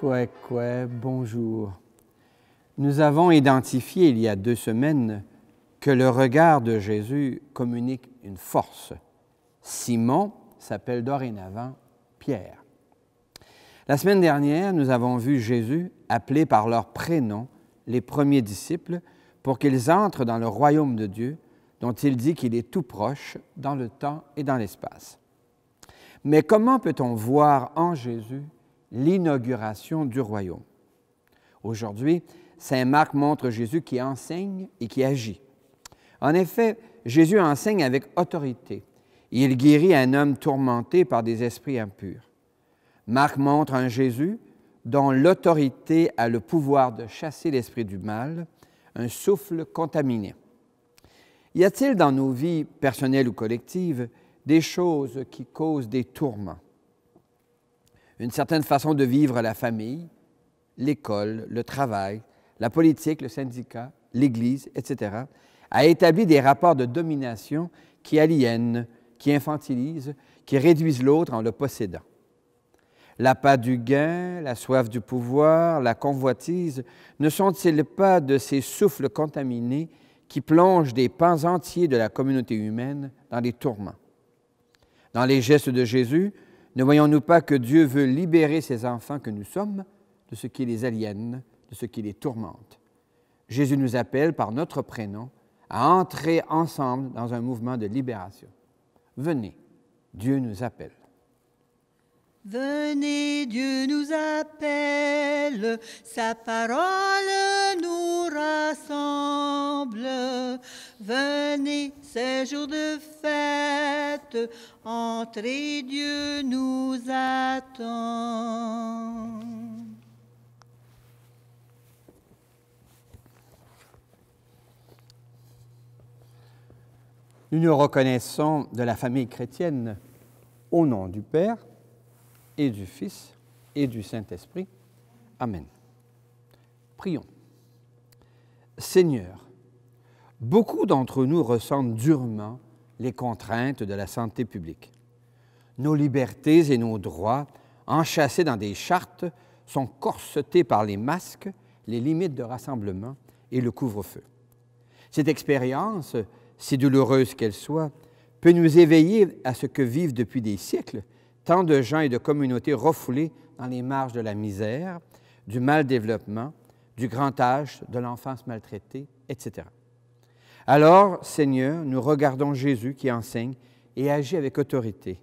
Bonjour. Nous avons identifié il y a 2 semaines que le regard de Jésus communique une force. Simon s'appelle dorénavant Pierre. La semaine dernière, nous avons vu Jésus appeler par leur prénom les premiers disciples pour qu'ils entrent dans le royaume de Dieu, dont il dit qu'il est tout proche dans le temps et dans l'espace. Mais comment peut-on voir en Jésus l'inauguration du royaume? Aujourd'hui, saint Marc montre Jésus qui enseigne et qui agit. En effet, Jésus enseigne avec autorité. Il guérit un homme tourmenté par des esprits impurs. Marc montre un Jésus dont l'autorité a le pouvoir de chasser l'esprit du mal, un souffle contaminé. Y a-t-il dans nos vies personnelles ou collectives des choses qui causent des tourments? Une certaine façon de vivre la famille, l'école, le travail, la politique, le syndicat, l'Église, etc., a établi des rapports de domination qui aliènent, qui infantilisent, qui réduisent l'autre en le possédant. L'appât du gain, la soif du pouvoir, la convoitise, ne sont-ils pas de ces souffles contaminés qui plongent des pans entiers de la communauté humaine dans les tourments? Dans les gestes de Jésus, ne voyons-nous pas que Dieu veut libérer ses enfants que nous sommes de ce qui les aliène, de ce qui les tourmente? Jésus nous appelle par notre prénom à entrer ensemble dans un mouvement de libération. Venez, Dieu nous appelle. Venez, Dieu nous appelle, sa parole nous rassemble. Venez, c'est jour de fête, entrez, Dieu nous attend. Nous nous reconnaissons de la famille chrétienne au nom du Père et du Fils et du Saint-Esprit. Amen. Prions. Seigneur, beaucoup d'entre nous ressentent durement les contraintes de la santé publique. Nos libertés et nos droits, enchâssés dans des chartes, sont corsetés par les masques, les limites de rassemblement et le couvre-feu. Cette expérience, si douloureuse qu'elle soit, peut nous éveiller à ce que vivent depuis des siècles tant de gens et de communautés refoulés dans les marges de la misère, du mal-développement, du grand âge, de l'enfance maltraitée, etc. Alors, Seigneur, nous regardons Jésus qui enseigne et agit avec autorité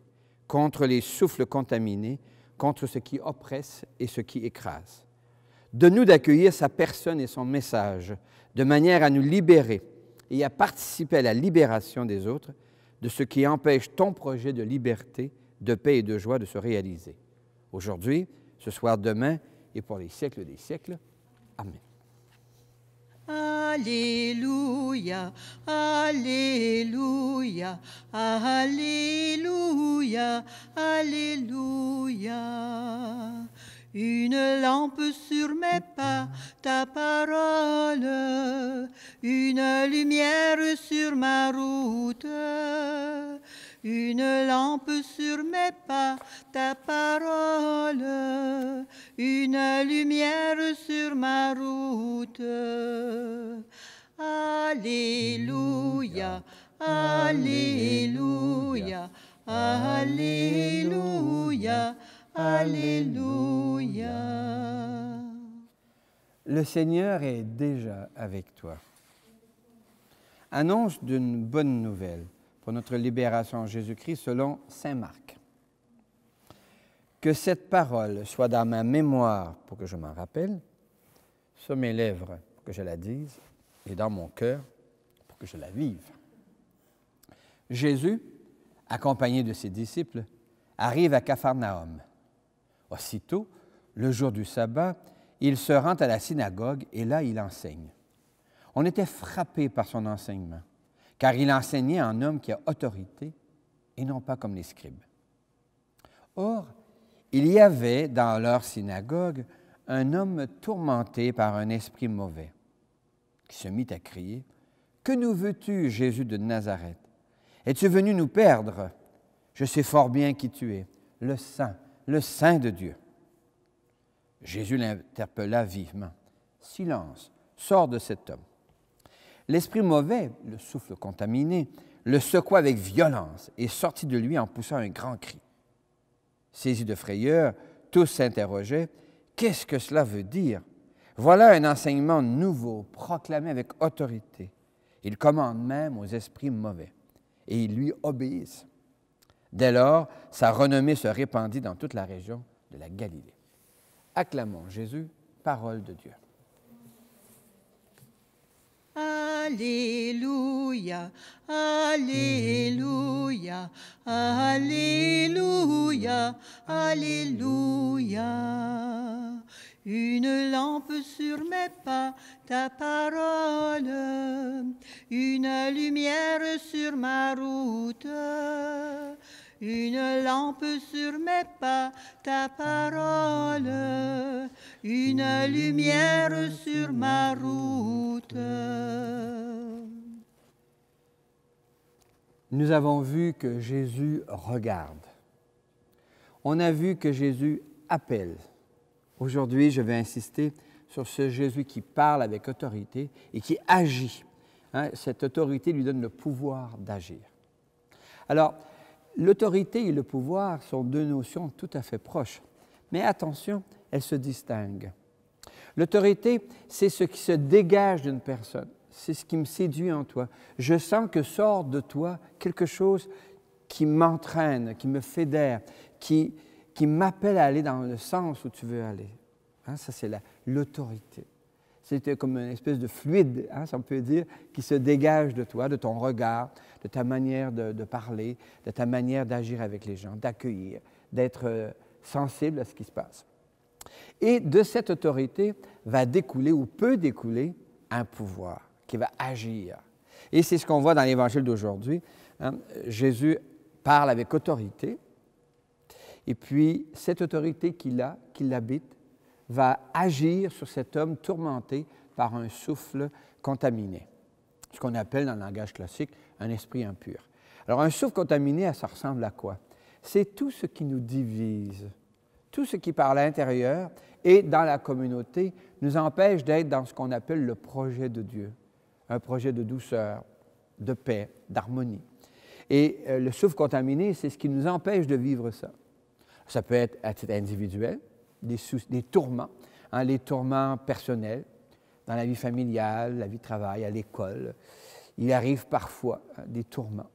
contre les souffles contaminés, contre ce qui oppresse et ce qui écrase. Donne-nous d'accueillir sa personne et son message de manière à nous libérer et à participer à la libération des autres de ce qui empêche ton projet de liberté, de paix et de joie de se réaliser. Aujourd'hui, ce soir, demain et pour les siècles des siècles. Amen. Alléluia, Alléluia, Alléluia, Alléluia. Une lampe sur mes pas, ta parole, une lumière sur ma route. Une lampe sur mes pas, ta parole, une lumière sur ma route. Alléluia, Alléluia, Alléluia, Alléluia. Le Seigneur est déjà avec toi. Annonce d'une bonne nouvelle pour notre libération en Jésus-Christ selon saint Marc. Que cette parole soit dans ma mémoire pour que je m'en rappelle, sur mes lèvres pour que je la dise, et dans mon cœur pour que je la vive. Jésus, accompagné de ses disciples, arrive à Capharnaüm. Aussitôt, le jour du sabbat, il se rend à la synagogue et là, il enseigne. On était frappé par son enseignement, car il enseignait en homme qui a autorité et non pas comme les scribes. Or, il y avait dans leur synagogue un homme tourmenté par un esprit mauvais, qui se mit à crier « Que nous veux-tu, Jésus de Nazareth? Es-tu venu nous perdre? Je sais fort bien qui tu es, le Saint de Dieu. » Jésus l'interpella vivement. « Silence, sors de cet homme. » L'esprit mauvais, le souffle contaminé, le secoua avec violence et sortit de lui en poussant un grand cri. Saisis de frayeur, tous s'interrogeaient. « Qu'est-ce que cela veut dire? » Voilà un enseignement nouveau, proclamé avec autorité. Il commande même aux esprits mauvais, et ils lui obéissent. Dès lors, sa renommée se répandit dans toute la région de la Galilée. Acclamons Jésus, parole de Dieu. Alléluia, Alléluia, Alléluia, Alléluia. Une lampe sur mes pas, ta parole, une lumière sur ma route. Une lampe sur mes pas, ta parole, une lumière sur ma route. Nous avons vu que Jésus regarde. On a vu que Jésus appelle. Aujourd'hui, je vais insister sur ce Jésus qui parle avec autorité et qui agit. Cette autorité lui donne le pouvoir d'agir. Alors, l'autorité et le pouvoir sont deux notions tout à fait proches. Mais attention, elles se distinguent. L'autorité, c'est ce qui se dégage d'une personne. C'est ce qui me séduit en toi. Je sens que sort de toi quelque chose qui m'entraîne, qui me fédère, qui m'appelle à aller dans le sens où tu veux aller. Ça, c'est l'autorité. C'est comme une espèce de fluide, si on peut dire, qui se dégage de toi, de ton regard, de ta manière de parler, de ta manière d'agir avec les gens, d'accueillir, d'être sensible à ce qui se passe. Et de cette autorité va découler ou peut découler un pouvoir qui va agir. Et c'est ce qu'on voit dans l'Évangile d'aujourd'hui. Jésus parle avec autorité, et puis cette autorité qu'il a, qui l'habite, va agir sur cet homme tourmenté par un souffle contaminé, ce qu'on appelle dans le langage classique un esprit impur. Alors un souffle contaminé, ça ressemble à quoi? C'est tout ce qui nous divise, tout ce qui par l'intérieur et dans la communauté nous empêche d'être dans ce qu'on appelle le projet de Dieu, un projet de douceur, de paix, d'harmonie. Et le souffle contaminé, c'est ce qui nous empêche de vivre ça. Ça peut être à titre individuel, des tourments, les tourments personnels, dans la vie familiale, la vie de travail, à l'école. Il arrive parfois des tourments.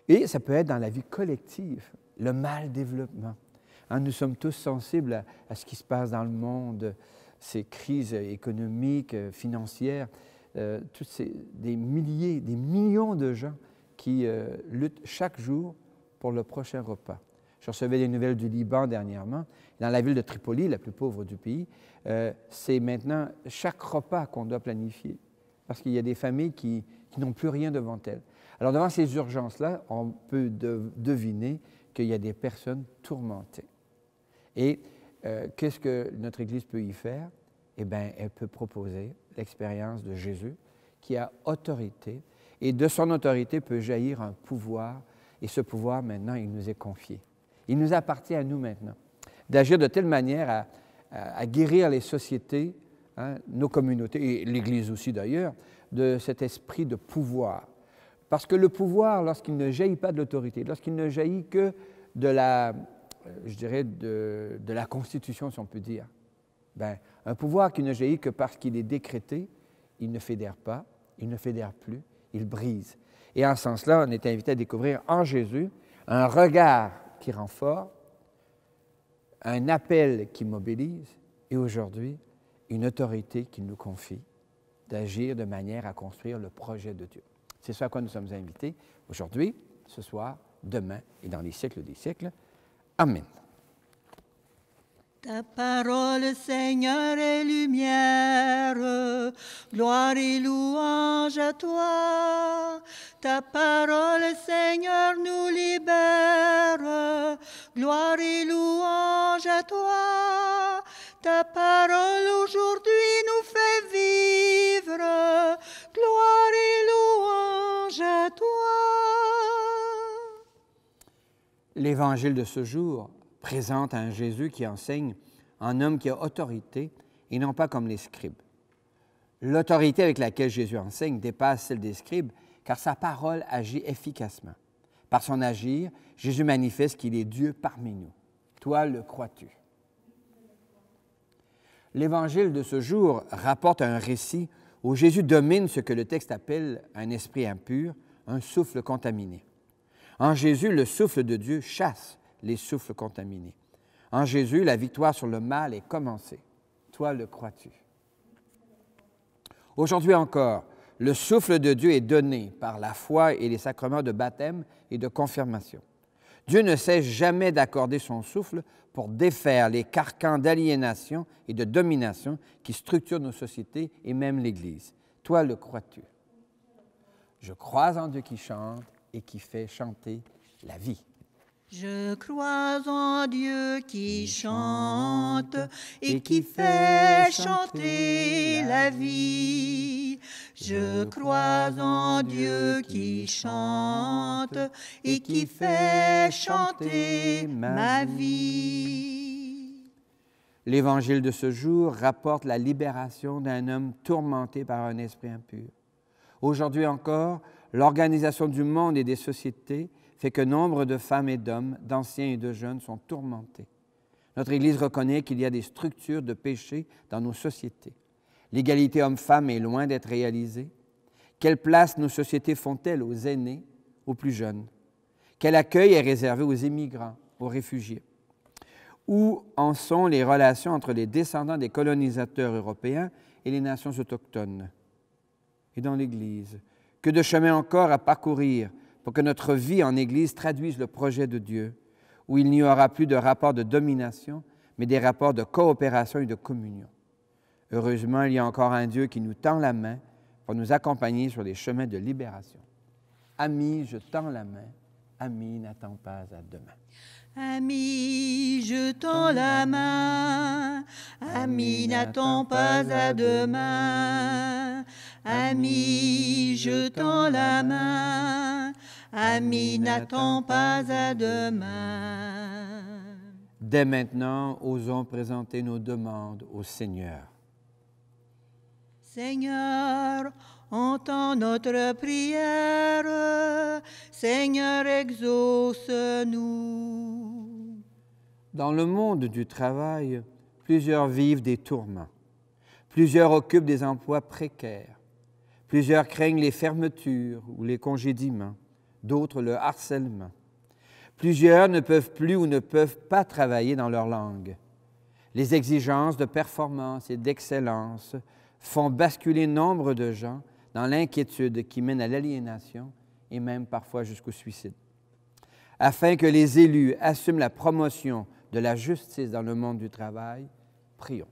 Et ça peut être dans la vie collective, le mal-développement. Nous sommes tous sensibles à ce qui se passe dans le monde, ces crises économiques, financières, des milliers, des millions de gens qui luttent chaque jour pour le prochain repas. Je recevais des nouvelles du Liban dernièrement. Dans la ville de Tripoli, la plus pauvre du pays, c'est maintenant chaque repas qu'on doit planifier parce qu'il y a des familles qui n'ont plus rien devant elles. Alors, devant ces urgences-là, on peut deviner qu'il y a des personnes tourmentées. Et qu'est-ce que notre Église peut y faire? Eh bien, elle peut proposer l'expérience de Jésus qui a autorité et de son autorité peut jaillir un pouvoir et ce pouvoir, maintenant, il nous est confié. Il nous appartient à nous maintenant d'agir de telle manière à guérir les sociétés, nos communautés, et l'Église aussi d'ailleurs, de cet esprit de pouvoir. Parce que le pouvoir, lorsqu'il ne jaillit pas de l'autorité, lorsqu'il ne jaillit que de la Constitution, si on peut dire, un pouvoir qui ne jaillit que parce qu'il est décrété, il ne fédère pas, il ne fédère plus, il brise. Et en ce sens-là, on est invité à découvrir en Jésus un regard qui rend fort, un appel qui mobilise et aujourd'hui, une autorité qui nous confie d'agir de manière à construire le projet de Dieu. C'est ce à quoi nous sommes invités aujourd'hui, ce soir, demain et dans les siècles des siècles. Amen. Ta parole, Seigneur, est lumière, gloire et louange à toi. Ta parole, Seigneur, nous libère, gloire et louange à toi. Ta parole aujourd'hui nous fait vivre, gloire et louange à toi. L'Évangile de ce jour présente un Jésus qui enseigne en homme qui a autorité et non pas comme les scribes. L'autorité avec laquelle Jésus enseigne dépasse celle des scribes, car sa parole agit efficacement. Par son agir, Jésus manifeste qu'il est Dieu parmi nous. Toi, le crois-tu? L'Évangile de ce jour rapporte un récit où Jésus domine ce que le texte appelle un esprit impur, un souffle contaminé. En Jésus, le souffle de Dieu chasse les souffles contaminés. En Jésus, la victoire sur le mal est commencée. Toi, le crois-tu? Aujourd'hui encore, le souffle de Dieu est donné par la foi et les sacrements de baptême et de confirmation. Dieu ne cesse jamais d'accorder son souffle pour défaire les carcans d'aliénation et de domination qui structurent nos sociétés et même l'Église. Toi, le crois-tu? Je crois en Dieu qui chante et qui fait chanter la vie. Je crois en Dieu qui chante et qui fait chanter la vie. Je crois en Dieu qui chante et qui fait chanter ma vie. L'Évangile de ce jour rapporte la libération d'un homme tourmenté par un esprit impur. Aujourd'hui encore, l'organisation du monde et des sociétés fait que nombre de femmes et d'hommes, d'anciens et de jeunes, sont tourmentés. Notre Église reconnaît qu'il y a des structures de péché dans nos sociétés. L'égalité homme-femme est loin d'être réalisée. Quelle place nos sociétés font-elles aux aînés, aux plus jeunes? Quel accueil est réservé aux immigrants, aux réfugiés? Où en sont les relations entre les descendants des colonisateurs européens et les nations autochtones? Et dans l'Église, que de chemin encore à parcourir pour que notre vie en Église traduise le projet de Dieu, où il n'y aura plus de rapports de domination, mais des rapports de coopération et de communion. Heureusement, il y a encore un Dieu qui nous tend la main pour nous accompagner sur les chemins de libération. Amis, je tends la main. Amis, n'attends pas à demain. Amis, je tends la main. Amis, n'attends pas à demain. Amis, je tends la main. Amis, n'attends pas à demain. Dès maintenant, osons présenter nos demandes au Seigneur. Seigneur, entends notre prière. Seigneur, exauce-nous. Dans le monde du travail, plusieurs vivent des tourments. Plusieurs occupent des emplois précaires. Plusieurs craignent les fermetures ou les congédiements, d'autres le harcèlement. Plusieurs ne peuvent plus ou ne peuvent pas travailler dans leur langue. Les exigences de performance et d'excellence font basculer nombre de gens dans l'inquiétude qui mène à l'aliénation et même parfois jusqu'au suicide. Afin que les élus assument la promotion de la justice dans le monde du travail, prions.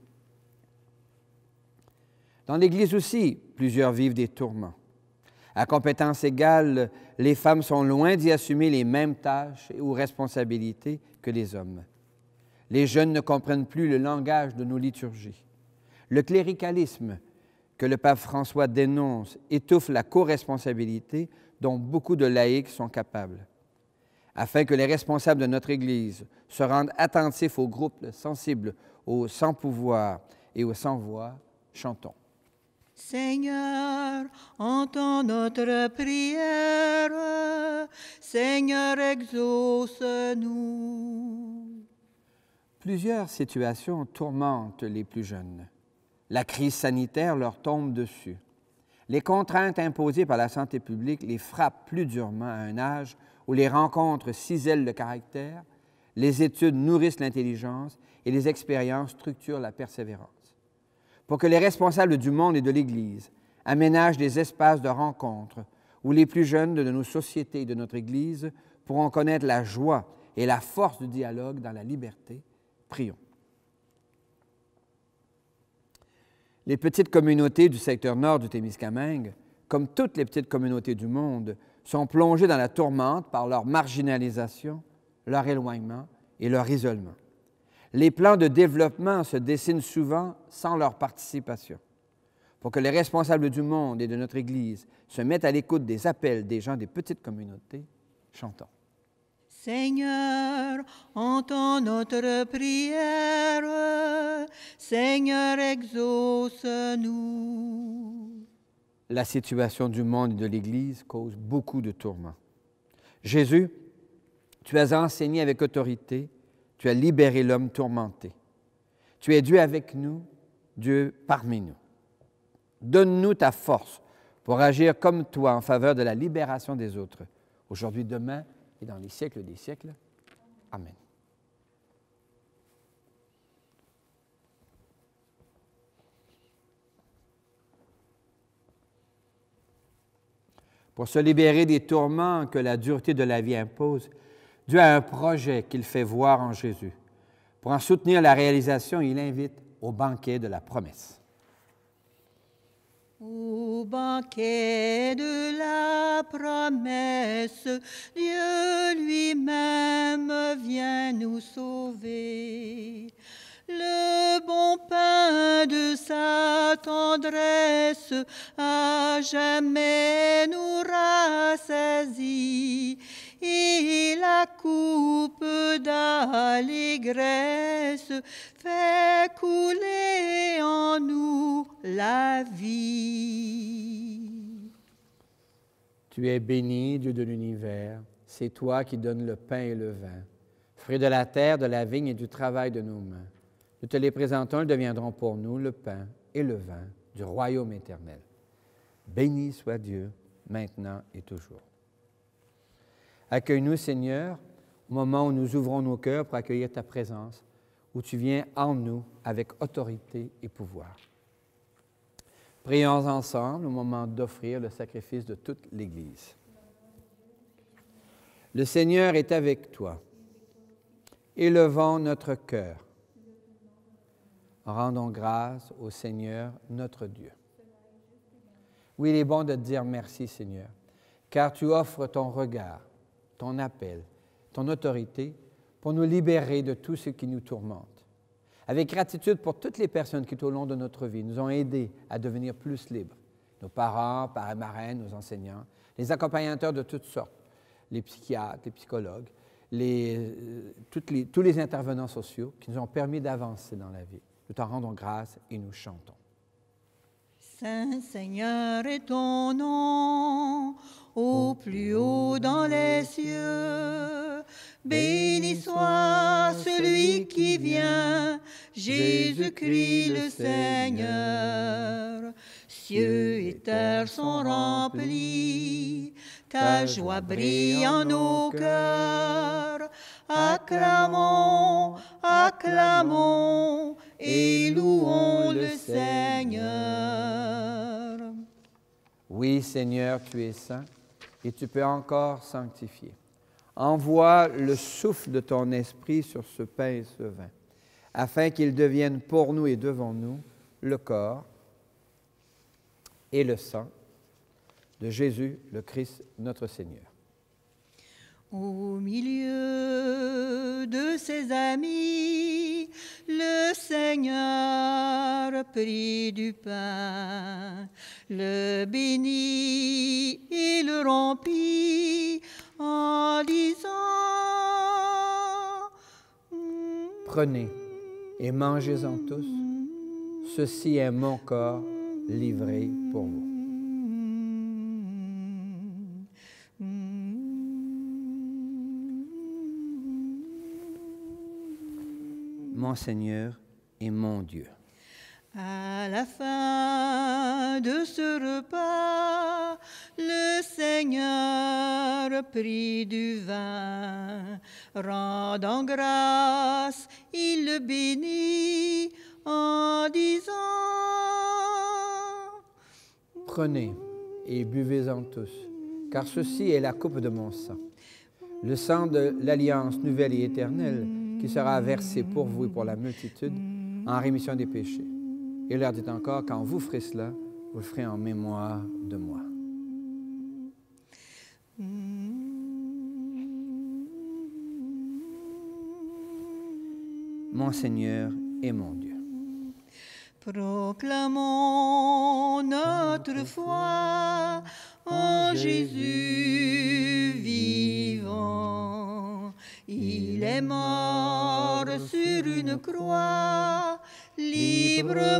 Dans l'Église aussi, plusieurs vivent des tourments. À compétences égales, les femmes sont loin d'y assumer les mêmes tâches ou responsabilités que les hommes. Les jeunes ne comprennent plus le langage de nos liturgies. Le cléricalisme que le pape François dénonce étouffe la co-responsabilité dont beaucoup de laïcs sont capables. Afin que les responsables de notre Église se rendent attentifs aux groupes sensibles aux sans-pouvoir et aux sans-voix, chantons. Seigneur, entends notre prière. Seigneur, exauce-nous. Plusieurs situations tourmentent les plus jeunes. La crise sanitaire leur tombe dessus. Les contraintes imposées par la santé publique les frappent plus durement à un âge où les rencontres cisèlent le caractère, les études nourrissent l'intelligence et les expériences structurent la persévérance. Pour que les responsables du monde et de l'Église aménagent des espaces de rencontre où les plus jeunes de nos sociétés et de notre Église pourront connaître la joie et la force du dialogue dans la liberté, prions. Les petites communautés du secteur nord du Témiscamingue, comme toutes les petites communautés du monde, sont plongées dans la tourmente par leur marginalisation, leur éloignement et leur isolement. Les plans de développement se dessinent souvent sans leur participation. Pour que les responsables du monde et de notre Église se mettent à l'écoute des appels des gens des petites communautés, chantons. Seigneur, entends notre prière. Seigneur, exauce-nous. La situation du monde et de l'Église cause beaucoup de tourments. Jésus, tu as enseigné avec autorité, tu as libéré l'homme tourmenté. Tu es Dieu avec nous, Dieu parmi nous. Donne-nous ta force pour agir comme toi en faveur de la libération des autres, aujourd'hui, demain et dans les siècles des siècles. Amen. Pour se libérer des tourments que la dureté de la vie impose, Dieu a un projet qu'il fait voir en Jésus. Pour en soutenir la réalisation, il invite au banquet de la promesse. Au banquet de la promesse, Dieu lui-même vient nous sauver. Le bon pain de sa tendresse à jamais nous rassasie, et la coupe d'allégresse fait couler en nous la vie. Tu es béni, Dieu de l'univers, c'est toi qui donnes le pain et le vin, fruits de la terre, de la vigne et du travail de nos mains. Nous te les présentons, ils deviendront pour nous le pain et le vin du royaume éternel. Béni soit Dieu, maintenant et toujours. Accueille-nous, Seigneur, au moment où nous ouvrons nos cœurs pour accueillir ta présence, où tu viens en nous avec autorité et pouvoir. Prions ensemble au moment d'offrir le sacrifice de toute l'Église. Le Seigneur est avec toi. Élevons notre cœur. Rendons grâce au Seigneur, notre Dieu. Oui, il est bon de te dire merci, Seigneur, car tu offres ton regard, ton appel, ton autorité pour nous libérer de tout ce qui nous tourmente. Avec gratitude pour toutes les personnes qui, tout au long de notre vie, nous ont aidés à devenir plus libres. Nos parents, parrains, marraines, nos enseignants, les accompagnateurs de toutes sortes, les psychiatres, les psychologues, tous les intervenants sociaux qui nous ont permis d'avancer dans la vie. Nous t'en rendons grâce et nous chantons. Saint Seigneur est ton nom, au plus haut dans les cieux. Béni soit celui qui vient, Jésus-Christ le Seigneur. Cieux et terre sont remplis, ta joie brille en nos cœurs. Acclamons, acclamons et louons le Seigneur. Oui, Seigneur, tu es saint et tu peux encore sanctifier. Envoie le souffle de ton esprit sur ce pain et ce vin, afin qu'ils deviennent pour nous et devant nous le corps et le sang de Jésus, le Christ, notre Seigneur. Au milieu de ses amis, le Seigneur prit du pain, le bénit et le rompit en disant: Prenez et mangez-en tous, ceci est mon corps livré pour vous. Mon Seigneur et mon Dieu. À la fin de ce repas, le Seigneur prit du vin, rendant grâce, il le bénit en disant: Prenez et buvez-en tous, car ceci est la coupe de mon sang, le sang de l'alliance nouvelle et éternelle qui sera versé pour vous et pour la multitude en rémission des péchés. Et leur dit encore, quand vous ferez cela, vous le ferez en mémoire de moi. Mon Seigneur et mon Dieu. Proclamons notre foi en Jésus vivant. Il est mort sur une croix librement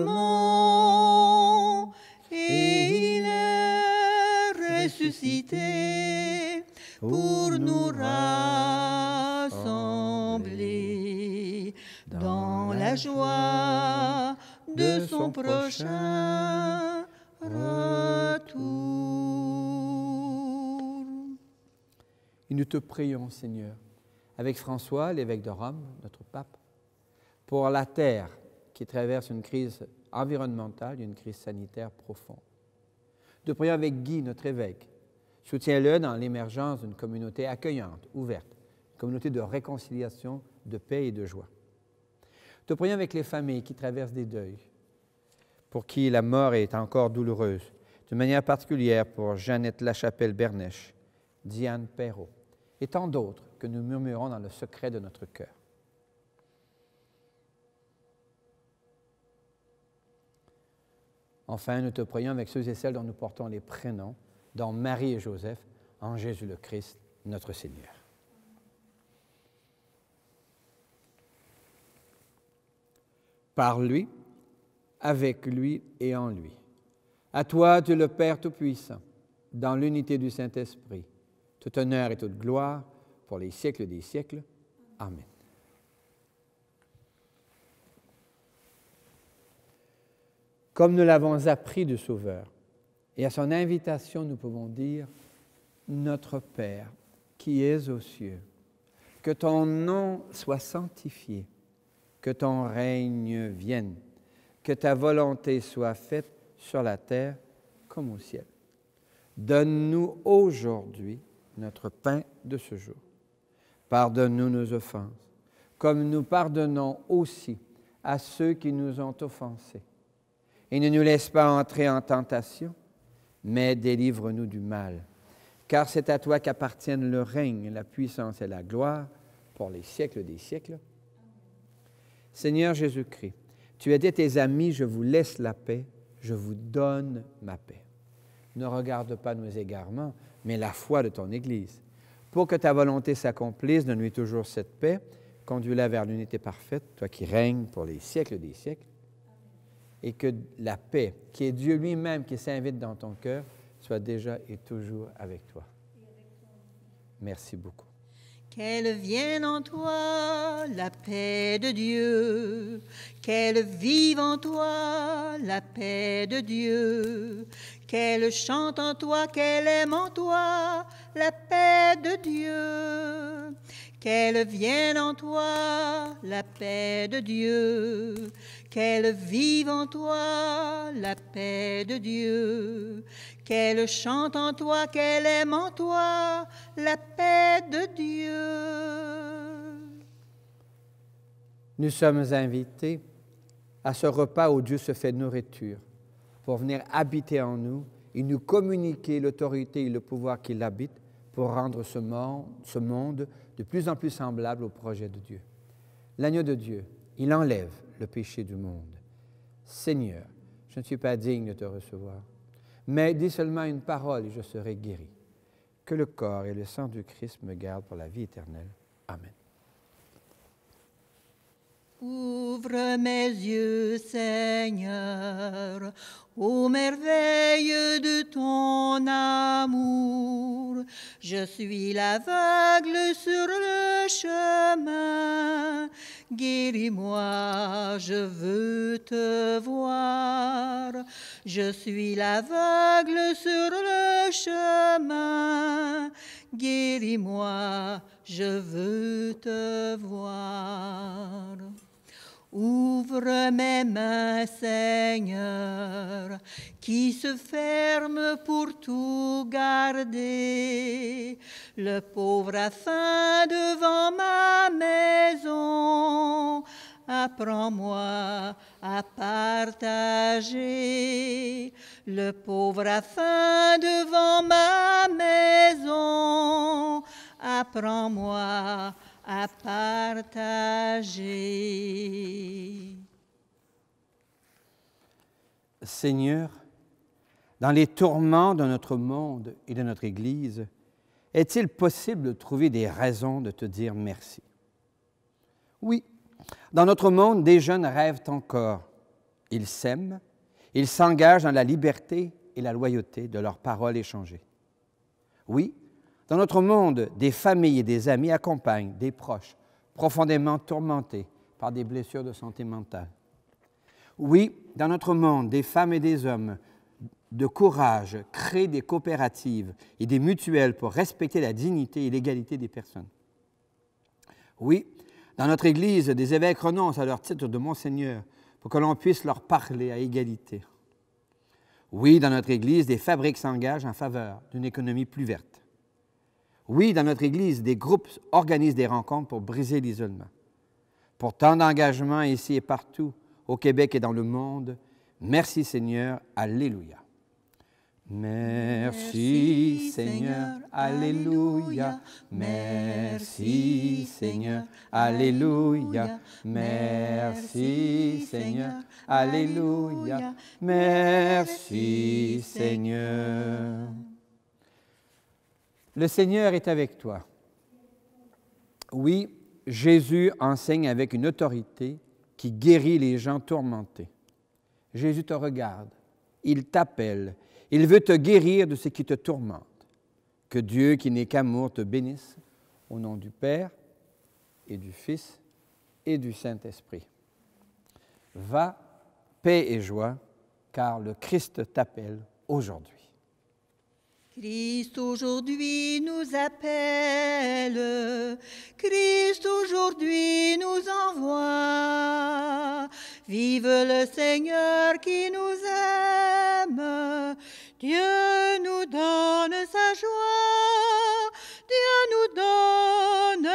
et il est ressuscité pour nous rassembler dans la joie de son prochain retour. Et nous te prions, Seigneur, avec François, l'évêque de Rome, notre pape, pour la terre qui traverse une crise environnementale, une crise sanitaire profonde. Nous te prions avec Guy, notre évêque. Soutiens-le dans l'émergence d'une communauté accueillante, ouverte, une communauté de réconciliation, de paix et de joie. Nous te prions avec les familles qui traversent des deuils, pour qui la mort est encore douloureuse, de manière particulière pour Jeannette Lachapelle-Bernèche, Diane Perrault, et tant d'autres que nous murmurons dans le secret de notre cœur. Enfin, nous te prions avec ceux et celles dont nous portons les prénoms, dont Marie et Joseph, en Jésus le Christ, notre Seigneur. Par lui, avec lui et en lui. À toi, Dieu le Père Tout-Puissant, dans l'unité du Saint-Esprit, tout honneur et toute gloire pour les siècles des siècles. Amen. Comme nous l'avons appris du Sauveur, et à son invitation, nous pouvons dire « Notre Père, qui es aux cieux, que ton nom soit sanctifié, que ton règne vienne, que ta volonté soit faite sur la terre comme au ciel. Donne-nous aujourd'hui notre pain de ce jour. Pardonne-nous nos offenses, comme nous pardonnons aussi à ceux qui nous ont offensés. Et ne nous laisse pas entrer en tentation, mais délivre-nous du mal. Car c'est à toi qu'appartiennent le règne, la puissance et la gloire pour les siècles des siècles. Seigneur Jésus-Christ, tu as dit à tes amis, je vous laisse la paix, je vous donne ma paix. Ne regarde pas nos égarements, mais la foi de ton Église. Pour que ta volonté s'accomplisse, donne-lui toujours cette paix, conduis-la vers l'unité parfaite, toi qui règnes pour les siècles des siècles, et que la paix, qui est Dieu lui-même qui s'invite dans ton cœur, soit déjà et toujours avec toi. Merci beaucoup. Qu'elle vienne en toi la paix de Dieu, qu'elle vive en toi la paix de Dieu, qu'elle chante en toi, qu'elle aime en toi la paix de Dieu, qu'elle vienne en toi la paix de Dieu, qu'elle vive en toi la paix de Dieu, qu'elle chante en toi, qu'elle aime en toi la paix de Dieu. Nous sommes invités à ce repas où Dieu se fait nourriture pour venir habiter en nous et nous communiquer l'autorité et le pouvoir qu'il habite pour rendre ce monde de plus en plus semblable au projet de Dieu. L'agneau de Dieu, il enlève le péché du monde. Seigneur, je ne suis pas digne de te recevoir, mais dis seulement une parole et je serai guéri. Que le corps et le sang du Christ me gardent pour la vie éternelle. Amen. Ouvre mes yeux, Seigneur, aux merveilles de ton amour. Je suis l'aveugle sur le chemin. Guéris-moi, je veux te voir. Je suis l'aveugle sur le chemin. Guéris-moi, je veux te voir. Ouvre mes mains, Seigneur, qui se ferment pour tout garder. Le pauvre a faim devant ma maison. Apprends-moi à partager. Le pauvre a faim devant ma maison. Apprends-moi à partager. Seigneur, dans les tourments de notre monde et de notre Église, Est-il possible de trouver des raisons de te dire merci? Oui, dans notre monde, des jeunes rêvent encore. Ils s'aiment, ils s'engagent dans la liberté et la loyauté de leurs paroles échangées. Oui, dans notre monde, des familles et des amis accompagnent des proches profondément tourmentés par des blessures de santé mentale. Oui, dans notre monde, des femmes et des hommes de courage créent des coopératives et des mutuelles pour respecter la dignité et l'égalité des personnes. Oui, dans notre Église, des évêques renoncent à leur titre de Monseigneur pour que l'on puisse leur parler à égalité. Oui, dans notre Église, des fabriques s'engagent en faveur d'une économie plus verte. Oui, dans notre Église, des groupes organisent des rencontres pour briser l'isolement. Pour tant d'engagements ici et partout, au Québec et dans le monde, merci Seigneur, Alléluia. Merci Seigneur, Alléluia. Merci Seigneur, Alléluia. Merci Seigneur, Alléluia. Merci Seigneur. Le Seigneur est avec toi. Oui, Jésus enseigne avec une autorité qui guérit les gens tourmentés. Jésus te regarde, il t'appelle, il veut te guérir de ce qui te tourmente. Que Dieu, qui n'est qu'amour, te bénisse, au nom du Père et du Fils et du Saint-Esprit. Va, paix et joie, car le Christ t'appelle aujourd'hui. Christ aujourd'hui nous appelle, Christ aujourd'hui nous envoie. Vive le Seigneur qui nous aime, Dieu nous donne sa joie, Dieu nous donne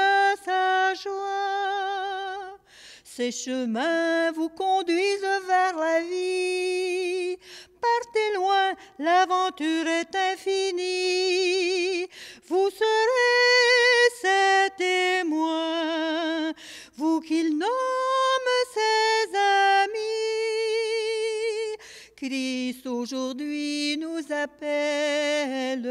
sa joie. Ces chemins vous conduisent vers la vie. Partez loin, l'aventure est infinie. Vous serez ses témoins, vous qu'il nomme ses amis. Christ aujourd'hui nous appelle,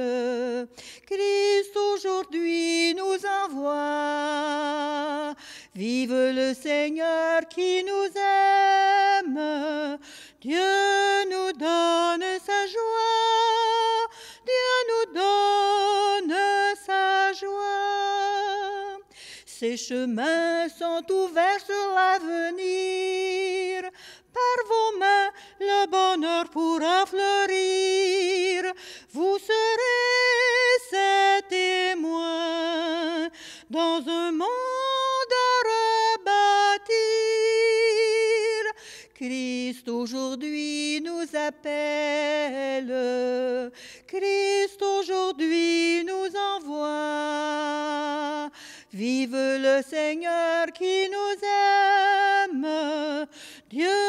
Christ aujourd'hui nous envoie. Vive le Seigneur qui nous aime, Dieu nous donne sa joie, Dieu nous donne sa joie. Ces chemins sont ouverts sur l'avenir, par vos mains le bonheur pourra fleurir. Vous serez ses témoins dans un monde Christ aujourd'hui nous appelle, Christ aujourd'hui nous envoie. Vive le Seigneur qui nous aime, Dieu